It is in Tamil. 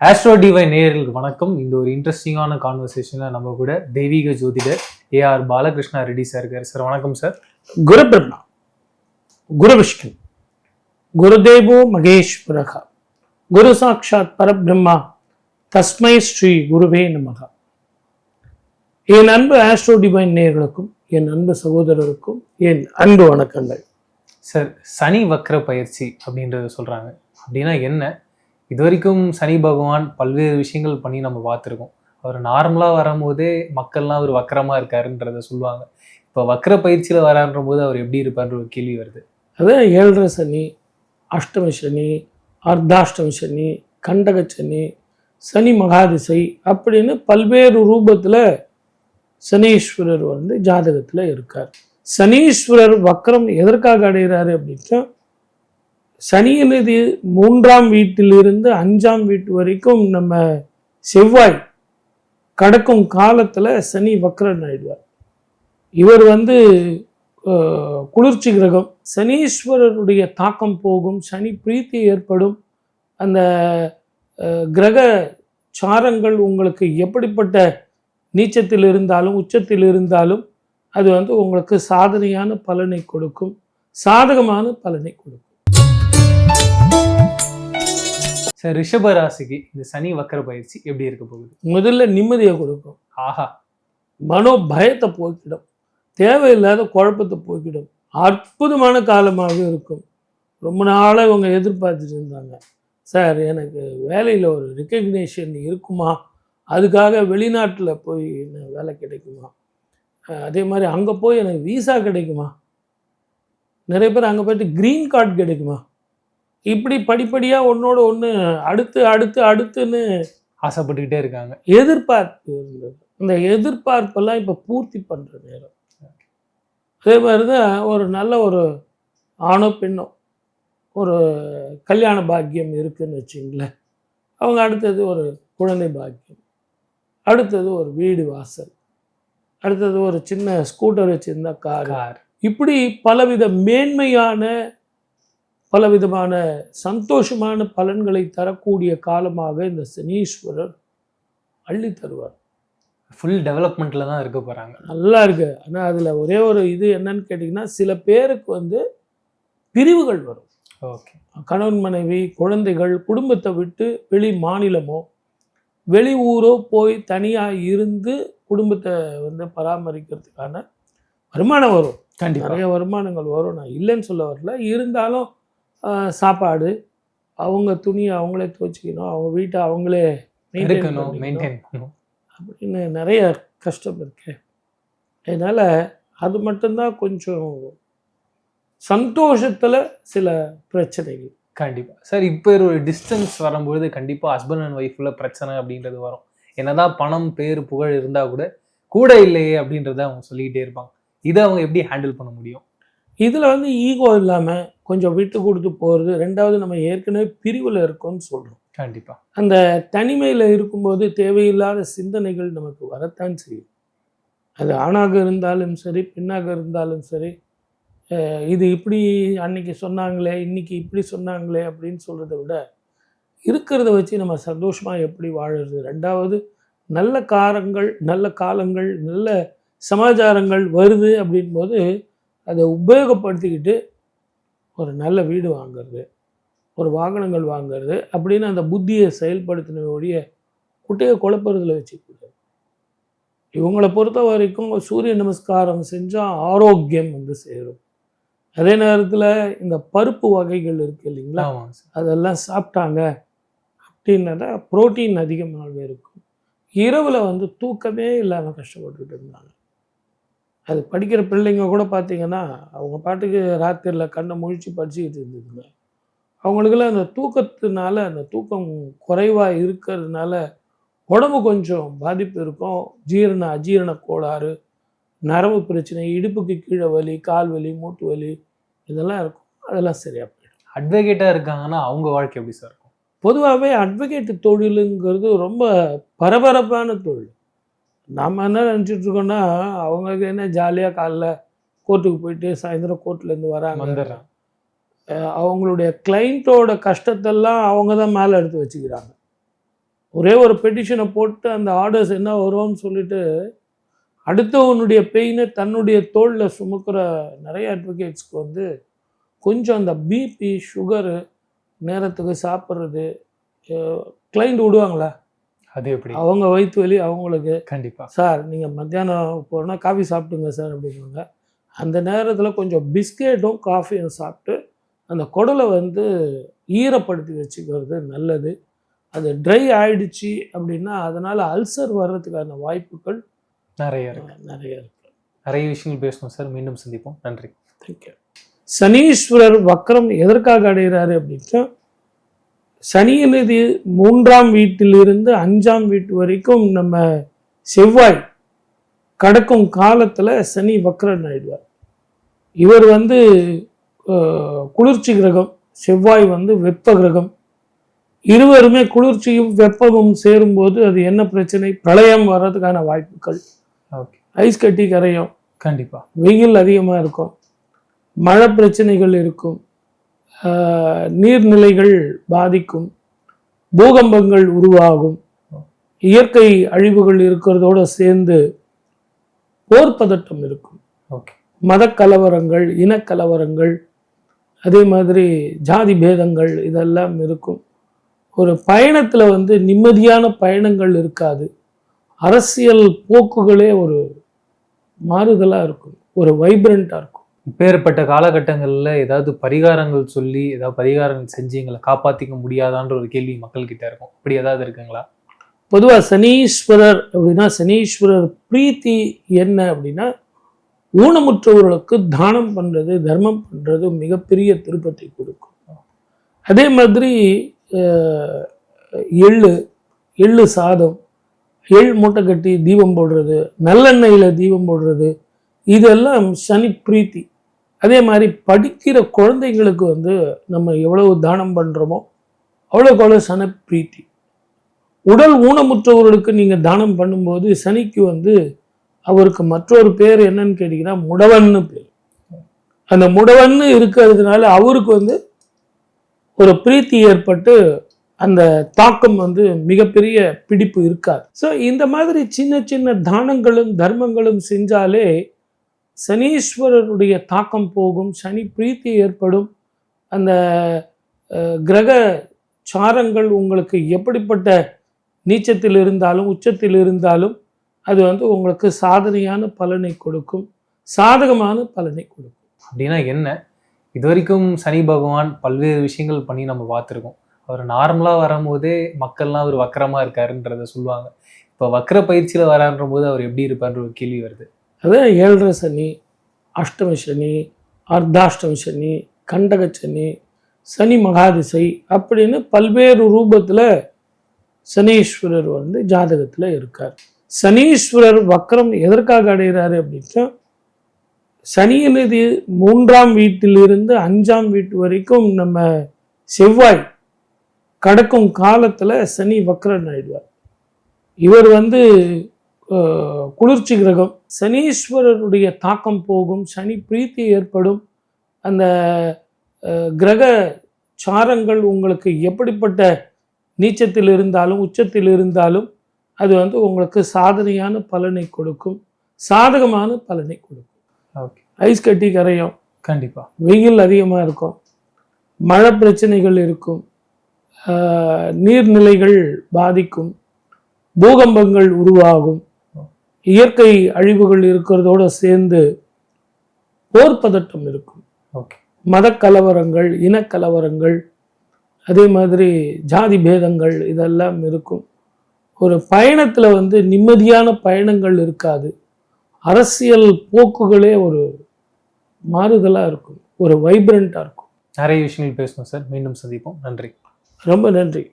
ஆஸ்ட்ரோ டிவைன் நேயர்களுக்கு வணக்கம். இந்த ஒரு இன்ட்ரெஸ்டிங்கான கான்வர்சேஷனில் நம்ம கூட தெய்வீக ஜோதிடர் ஏஆர் பாலகிருஷ்ணா ரெட்டி சார் இருக்கார். சார் வணக்கம் சார். குரு பிரம்மா, குரு விஷ்ணு, குருதேவோ மகேஸ்வரகா, குரு சாட்சாத் பரபிரம்மா, தஸ்மை ஸ்ரீ குருவே நமக. என் அன்பு ஆஸ்ட்ரோ டிவைன் நேயர்களுக்கும் என் அன்பு சகோதரருக்கும் என் அன்பு வணக்கங்கள். சார், சனி வக்ர பயிற்சி அப்படின்றத சொல்கிறாங்க. அப்படின்னா என்ன? இது வரைக்கும் சனி பகவான் பல்வேறு விஷயங்கள் பண்ணி நம்ம பார்த்துருக்கோம். அவர் நார்மலாக வரும்போதே மக்கள்லாம் அவர் வக்கரமாக இருக்காருன்றத சொல்லுவாங்க. இப்போ வக்ர பயிற்சியில் வரான்ற போது அவர் எப்படி இருப்பார்ன்ற ஒரு கேள்வி வருது. அதான் 7.5 சனி, அஷ்டம சனி, அர்த்தாஷ்டம சனி, கண்டக சனி, சனி மகாதிசை அப்படின்னு பல்வேறு ரூபத்தில் சனீஸ்வரர் ஜாதகத்தில் இருக்கார். சனீஸ்வரர் வக்ரம் எதற்காக அடைகிறாரு அப்படின்னா, சனியினது 3ஆம் வீட்டிலிருந்து 5ஆம் வீட்டு வரைக்கும் நம்ம செவ்வாய் கடக்கும் காலத்தில் சனி வக்ரன் ஆயிடுவார். இவர் குளிர்ச்சி கிரகம். சனீஸ்வரருடைய தாக்கம் போகும், சனி பிரீத்தி ஏற்படும். அந்த கிரக சாரங்கள் உங்களுக்கு எப்படிப்பட்ட நீச்சத்தில் இருந்தாலும் உச்சத்தில் இருந்தாலும் அது உங்களுக்கு சாதனையான பலனை கொடுக்கும், சாதகமான பலனை கொடுக்கும். சார், ரிஷப ராசிக்கு இந்த சனி வக்ர பயிற்சி எப்படி இருக்க போகுது? முதல்ல நிம்மதியை கொடுக்கும். ஆஹா, மனோ பயத்தை போக்கிடும், தேவையில்லாத குழப்பத்தை போக்கிடும். அற்புதமான காலமாக இருக்கும். ரொம்ப நாளாக இவங்க எதிர்பார்த்துட்டு இருந்தாங்க, சார் எனக்கு வேலையில் ஒரு ரெக்கக்னேஷன் இருக்குமா, அதுக்காக வெளிநாட்டில் போய் எனக்கு வேலை கிடைக்குமா, அதே மாதிரி அங்கே போய் எனக்கு விசா கிடைக்குமா, நிறைய பேர் அங்கே போய்ட்டு க்ரீன் கார்டு கிடைக்குமா, இப்படி படிப்படியாக ஒன்றோட ஒன்று அடுத்துன்னு ஆசைப்பட்டுக்கிட்டே இருக்காங்க. எதிர்பார்ப்பு இருந்தது. அந்த எதிர்பார்ப்பெல்லாம் இப்போ பூர்த்தி பண்ணுற நேரம். அதே மாதிரி தான் ஒரு நல்ல ஒரு ஆணோ பெண்ணோ ஒரு கல்யாண பாக்கியம் இருக்குதுன்னு வச்சுங்களேன். அவங்க அடுத்தது ஒரு குழந்தை பாக்கியம், அடுத்தது ஒரு வீடு வாசல், அடுத்தது ஒரு சின்ன ஸ்கூட்டர் வச்சுருந்தா கார், இப்படி பலவித மேன்மையான பலவிதமான சந்தோஷமான பலன்களை தரக்கூடிய காலமாக இந்த சனீஸ்வரர் அள்ளி தருவார். ஃபுல் டெவலப்மெண்ட்டில் தான் இருக்க போகிறாங்க. நல்லா இருக்கு. ஆனால் அதில் ஒரே ஒரு இது என்னன்னு கேட்டிங்கன்னா, சில பேருக்கு பிரிவுகள் வரும். ஓகே, கணவன் மனைவி குழந்தைகள் குடும்பத்தை விட்டு வெளி மாநிலமோ வெளி ஊரோ போய் தனியாக இருந்து குடும்பத்தை பராமரிக்கிறதுக்கான வருமானம் வரும். கண்டிப்பாக நிறைய வருமானங்கள் வரும், நான் இல்லைன்னு சொல்ல வரல. இருந்தாலும் சாப்பாடு, அவங்க துணியை அவங்களே துவச்சிக்கணும், அவங்க வீட்டை அவங்களே மெயின்டைன் பண்ணணும் அப்படின்னு நிறைய கஷ்டம் இருக்கு. அதனால் அது மட்டும்தான் கொஞ்சம் சந்தோஷத்தில் சில பிரச்சனைகள். கண்டிப்பாக சார். இப்போ ஒரு டிஸ்டன்ஸ் வரும்பொழுது கண்டிப்பாக ஹஸ்பண்ட் அண்ட் ஒய்ஃபில் பிரச்சனை அப்படின்றது வரும். என்னதான் பணம் பேர் புகழ் இருந்தால் கூட இல்லையே அப்படின்றத அவங்க சொல்லிக்கிட்டே இருப்பாங்க. இதை அவங்க எப்படி ஹேண்டில் பண்ண முடியும்? இதில் ஈகோ இல்லாமல் கொஞ்சம் விட்டு கொடுத்து போகிறது. ரெண்டாவது, நம்ம ஏற்கனவே பிரிவில் இருக்கோம்னு சொல்கிறோம். கண்டிப்பாக அந்த தனிமையில் இருக்கும்போது தேவையில்லாத சிந்தனைகள் நமக்கு வரத்தான் செய்யும். அது ஆணாக இருந்தாலும் சரி, பெண்ணாக இருந்தாலும் சரி. இது இப்படி அன்னைக்கு சொன்னாங்களே, இன்னைக்கு இப்படி சொன்னாங்களே அப்படின்னு சொல்கிறத விட இருக்கிறத வச்சு நம்ம சந்தோஷமாக எப்படி வாழறது. ரெண்டாவது, நல்ல காலங்கள் நல்ல சமாச்சாரங்கள் வருது அப்படின்போது அதை உபயோகப்படுத்திக்கிட்டு ஒரு நல்ல வீடு வாங்கிறது, ஒரு வாகனங்கள் வாங்கிறது அப்படின்னு அந்த புத்தியை செயல்படுத்தினோடைய குட்டையை குழப்பறதுல வச்சுக்கூடாது. இவங்களை பொறுத்த வரைக்கும் சூரிய நமஸ்காரம் செஞ்சால் ஆரோக்கியம் சேரும். அதே நேரத்தில் இந்த பருப்பு வகைகள் இருக்குது இல்லைங்களா, அதெல்லாம் சாப்பிட்டாங்க அப்படின்னா புரோட்டீன் அதிகமாகவே இருக்கும். இரவில் தூக்கமே இல்லாமல் கஷ்டப்பட்டுக்கிட்டு இருந்தாங்க. அது படிக்கிற பிள்ளைங்க கூட பார்த்திங்கன்னா அவங்க பாட்டுக்கு ராத்திரியில் கண்ணை முழிச்சு படிச்சுக்கிட்டு இருந்ததுங்க. அவங்களுக்கெல்லாம் அந்த தூக்கத்தினால, அந்த தூக்கம் குறைவாக இருக்கிறதுனால உடம்பு கொஞ்சம் பாதிப்பு இருக்கும். அஜீரண கோளாறு, நரம்பு பிரச்சனை, இடுப்புக்கு கீழே வலி, கால் வலி, மூட்டு வலி இதெல்லாம் இருக்கும். அதெல்லாம் சரியாக போயிடும். அட்வொகேட்டாக இருக்காங்கன்னா அவங்க வாழ்க்கை எப்படி சார் இருக்கும்? பொதுவாகவே அட்வொகேட் தொழிலுங்கிறது ரொம்ப பரபரப்பான தொழில். நம்ம என்ன நினச்சிட்ருக்கோன்னா, அவங்களுக்கு என்ன ஜாலியாக காலைல கோர்ட்டுக்கு போயிட்டு சாயந்தரம் கோர்ட்லேருந்து வராங்க. அவங்களுடைய கிளைண்ட்டோட கஷ்டத்தெல்லாம் அவங்க தான் மேலே எடுத்து வச்சுக்கிறாங்க. ஒரே ஒரு பெட்டிஷனை போட்டு அந்த ஆர்டர்ஸ் என்ன வரும்னு சொல்லிட்டு அடுத்தவனுடைய பெயினை தன்னுடைய தோளில் சுமக்கிற நிறைய அட்வொகேட்ஸ்க்கு வந்து கொஞ்சம் அந்த பிபி சுகரு நேரத்துக்கு சாப்பிட்றது கிளைண்ட் விடுவாங்களா? அது எப்படி? அவங்க வயிற்று வலி அவங்களுக்கு கண்டிப்பாக சார் நீங்கள் மத்தியானம் போனால் காஃபி சாப்பிட்டுங்க சார் அப்படின்வாங்க. அந்த நேரத்தில் கொஞ்சம் பிஸ்கெட்டும் காஃபியும் சாப்பிட்டு அந்த குடலை வந்து ஈரப்படுத்தி வச்சுக்கிறது நல்லது. அது ட்ரை ஆயிடுச்சு அப்படின்னா அதனால் அல்சர் வர்றதுக்கான வாய்ப்புகள் நிறைய இருக்கு. நிறைய விஷயங்கள் பேசணும் சார். மீண்டும் சந்திப்போம். நன்றி. தேங்க்யூ. சனீஸ்வரர் வக்ரம் எதற்காக அடைகிறாரு அப்படின்னா, சனியினது 3ஆம் வீட்டிலிருந்து 5ஆம் வீட்டு வரைக்கும் நம்ம செவ்வாய் கடக்கும் காலத்தில் சனி வக்ரன் ஆயிடுவார். இவர் வந்து குளிர்ச்சி கிரகம், செவ்வாய் வந்து வெப்ப கிரகம். இருவருமே குளிர்ச்சியும் வெப்பமும் சேரும்போது அது என்ன பிரச்சனை? பிரளயம் வர்றதுக்கான வாய்ப்புகள். ஐஸ் கட்டி கரையும், கண்டிப்பாக வெயில் அதிகமாக இருக்கும், மழை பிரச்சனைகள் இருக்கும், நீர்நிலைகள் பாதிக்கும், பூகம்பங்கள் உருவாகும், இயற்கை அழிவுகள் இருக்கிறதோடு சேர்ந்து போர் பதட்டம் இருக்கும், மத கலவரங்கள், இனக்கலவரங்கள், அதே மாதிரி ஜாதி பேதங்கள் இதெல்லாம் இருக்கும். ஒரு பயணத்தில் வந்து நிம்மதியான பயணங்கள் இருக்காது. அரசியல் போக்குகளே ஒரு மாறுதலாக இருக்கும், ஒரு வைப்ரண்ட்டாக இருக்கும். இப்பேற்பட்ட காலகட்டங்களில் ஏதாவது பரிகாரங்கள் சொல்லி ஏதாவது பரிகாரங்கள் செஞ்சு எங்களை காப்பாற்றிக்க முடியாதான்ற ஒரு கேள்வி மக்கள்கிட்ட இருக்கும். அப்படி ஏதாவது இருக்குங்களா? பொதுவாக சனீஸ்வரர் அப்படின்னா, சனீஸ்வரர் பிரீத்தி என்ன அப்படின்னா, ஊனமுற்றவர்களுக்கு தானம் பண்ணுறது, தர்மம் பண்ணுறது மிகப்பெரிய திருப்பத்தை கொடுக்கும். அதே மாதிரி எள்ளு சாதம், எள் மூட்டை கட்டி தீபம் போடுறது, நல்லெண்ணெயில் தீபம் போடுறது, இதெல்லாம் சனி பிரீத்தி. அதே மாதிரி படிக்கிற குழந்தைங்களுக்கு வந்து நம்ம எவ்வளவு தானம் பண்ணுறோமோ அவ்வளோக்கு அவ்வளோ சனி பிரீத்தி. உடல் ஊனமுற்றவர்களுக்கு நீங்கள் தானம் பண்ணும்போது சனிக்கு வந்து அவருக்கு மற்றொரு பேர் என்னன்னு கேட்டிங்கன்னா முடவன்னு பேர். அந்த முடவன்னு இருக்கிறதுனால அவருக்கு வந்து ஒரு பிரீத்தி ஏற்பட்டு அந்த தாக்கம் வந்து மிகப்பெரிய பிடிப்பு இருக்காது. ஸோ இந்த மாதிரி சின்ன சின்ன தானங்களும் தர்மங்களும் செஞ்சாலே சனீஸ்வரருடைய தாக்கம் போகும், சனி பிரீத்தி ஏற்படும். அந்த கிரக சாரங்கள் உங்களுக்கு எப்படிப்பட்ட நீச்சத்தில் இருந்தாலும் உச்சத்தில் இருந்தாலும் அது வந்து உங்களுக்கு சாதனையான பலனை கொடுக்கும், சாதகமான பலனை கொடுக்கும். அப்படின்னா என்ன? இது வரைக்கும் சனி பகவான் பல்வேறு விஷயங்கள் பண்ணி நம்ம பார்த்துருக்கோம். அவர் நார்மலாக வரும்போதே மக்கள்லாம் அவர் வக்கரமாக இருக்காருன்றத சொல்லுவாங்க. இப்போ வக்கர பயிற்சியில் வரான்ற போது அவர் எப்படி இருப்பார்ன்ற ஒரு கேள்வி வருது. அதான் 7.5 சனி, அஷ்டம சனி, அர்த்தாஷ்டம சனி, கண்டக சனி, சனி மகாதிசை அப்படின்னு பல்வேறு ரூபத்தில் சனீஸ்வரர் வந்து ஜாதகத்தில் இருக்கார். சனீஸ்வரர் வக்ரம் எதற்காக அடைகிறாரு அப்படின்னா, சனியினது 3ஆம் வீட்டிலிருந்து 5ஆம் வீட்டு வரைக்கும் நம்ம செவ்வாய் கடக்கும் காலத்தில் சனி வக்ரன் ஆயிடுவார். இவர் வந்து குளிர்ச்சி கிரகம். சனீஸ்வரருடைய தாக்கம் போகும், சனி பிரீத்தி ஏற்படும். அந்த கிரக சாரங்கள் உங்களுக்கு எப்படிப்பட்ட நீச்சத்தில் இருந்தாலும் உச்சத்தில் இருந்தாலும் அது வந்து உங்களுக்கு சாதனையான பலனை கொடுக்கும், சாதகமான பலனை கொடுக்கும். ஐஸ் கட்டி கரையும், கண்டிப்பாக வெயில் அதிகமாக இருக்கும், மழை பிரச்சனைகள் இருக்கும், நீர்நிலைகள் பாதிக்கும், பூகம்பங்கள் உருவாகும், இயற்கை அழிவுகள் இருக்கிறதோடு சேர்ந்து போர் பதட்டம் இருக்கும், மத கலவரங்கள், இனக்கலவரங்கள், அதே மாதிரி ஜாதி பேதங்கள் இதெல்லாம் இருக்கும். ஒரு பயணத்தில் வந்து நிம்மதியான பயணங்கள் இருக்காது. அரசியல் போக்குகளே ஒரு மாறுதலாக இருக்கும், ஒரு வைப்ரண்ட்டாக இருக்கும். நிறைய விஷயங்கள் பேசணும் சார். மீண்டும் சந்திப்போம். நன்றி. ரொம்ப நன்றி.